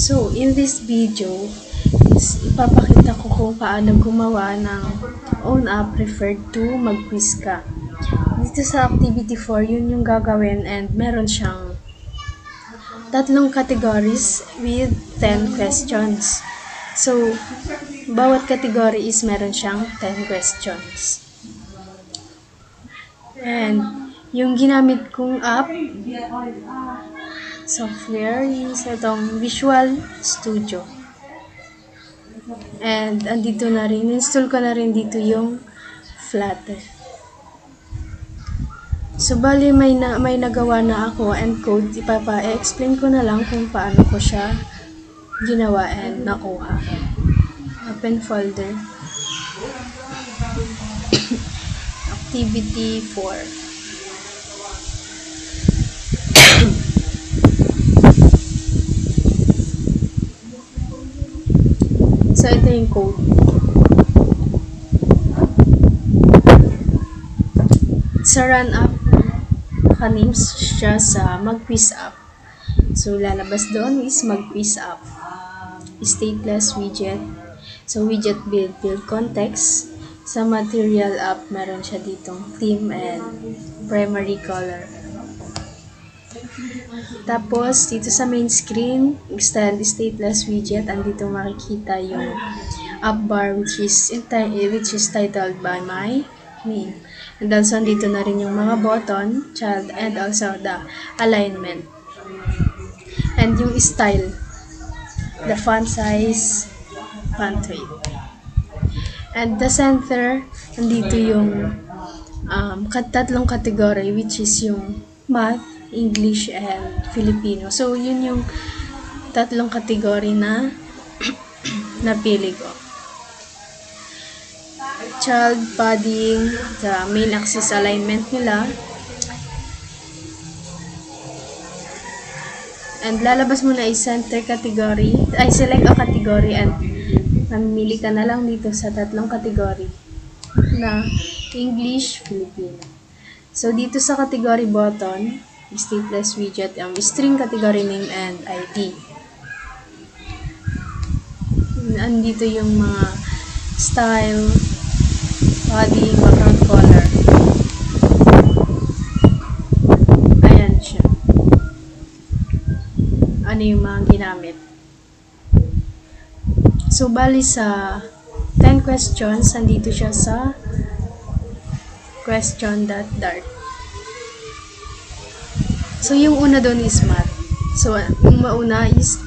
So, in this video, is ipapakita ko kung paano gumawa ng own app referred to mag-quiz ka. Dito sa activity 4, yun yung gagawin and meron siyang tatlong categories with 10 questions. So, bawat category is meron siyang 10 questions. And yung ginamit kong app, software is itong Visual Studio. And andito na rin, install ko na rin dito yung Flutter. So, bali may nagawa na ako and code, ipapa-explain ko na lang kung paano ko siya ginawa and nakuha. Open folder. Activity 4. So, ito yung code. Sa run app, naka-names siya sa mag-quiz app. So, lalabas doon is mag-quiz app. Stateless widget. So, widget build context. Sa material app, meron siya ditong theme and primary color. Tapos, dito sa main screen, extend stateless widget, andito makikita yung app bar which is titled by my name. And also, andito na rin yung mga button, child, and also the alignment. And yung style, the font size, font weight. And the center, andito yung tatlong category which is yung math, English, and Filipino. So, yun yung tatlong category na napili ko. Child, padding, the main axis alignment nila. And lalabas mo na center category. Select a category and mamili ka na lang dito sa tatlong category na English, Filipino. So, dito sa category button, stateless widget, string category name and ID. Andito yung mga style, body, background color. Ayan siya. Ano yung mga ginamit. So, bali sa 10 questions, andito siya sa question.dart. So, yung una doon is math. So, yung mauna is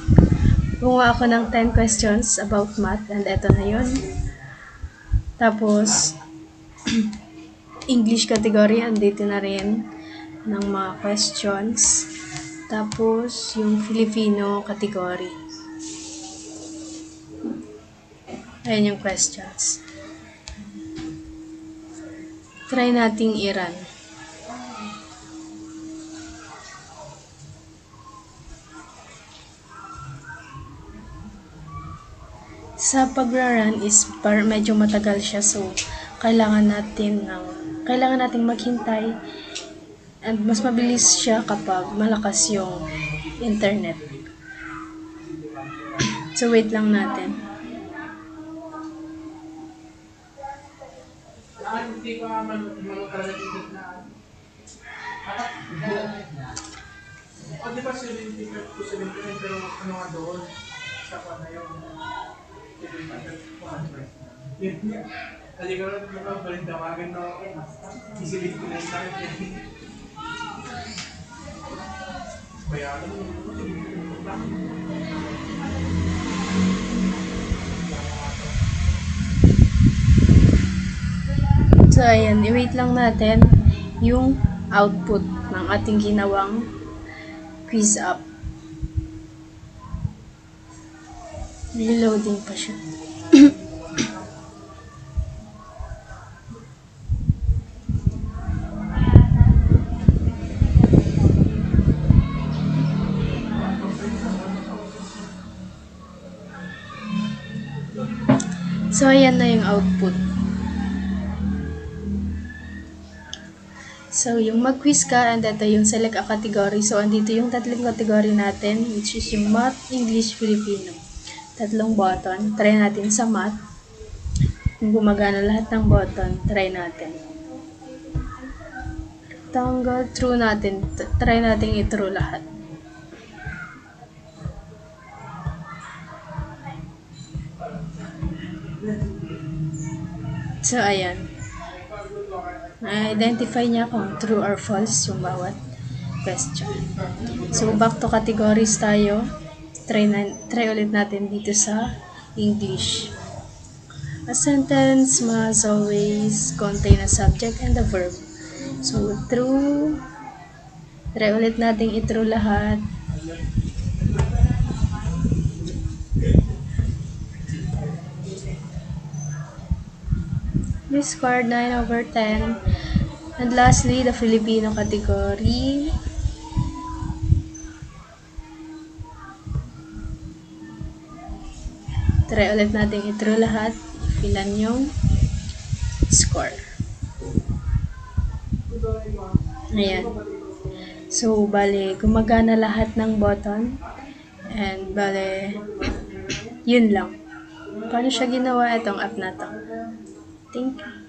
gumawa ako ng 10 questions about math and eto na yun. Tapos, English category, andito na rin ng mga questions. Tapos, yung Filipino category. Ayan yung questions. Try nating i-run. Sa pag-run is medyo matagal siya, so kailangan nating maghintay and mas mabilis siya kapag malakas yung internet. So wait lang natin. Di ba 75 to 79 pero ano nga doon? Sa na yun. Halika na ito, balindawagan na ako. Isilip ko na yung sakit. Bayaran mo. So ayan, i-wait lang natin yung output ng ating ginawang quiz app. Reloading pa siya. So, ayan na yung output. So, yung mag-quiz ka, and ito yung select a category. So, andito yung tatlong category natin, which is yung Math, English, Filipino. Tatlong button. Try natin sa Math. Kung gumagana lahat ng button, try natin. Tanggal, true natin. Try natin i-true lahat. So, ayan. Identify niya kung true or false yung bawat question. So, back to categories tayo. Try ulit natin dito sa English. A sentence must always contain a subject and a verb. So, true. Try ulit natin i-true lahat. We scored 9/10. And lastly, the Filipino category. Try ulit natin i-true lahat. Ilan yung score. Ayan. So, bale, gumagana lahat ng button. And, bale, yun lang. Paano siya ginawa itong app na to? Thank you.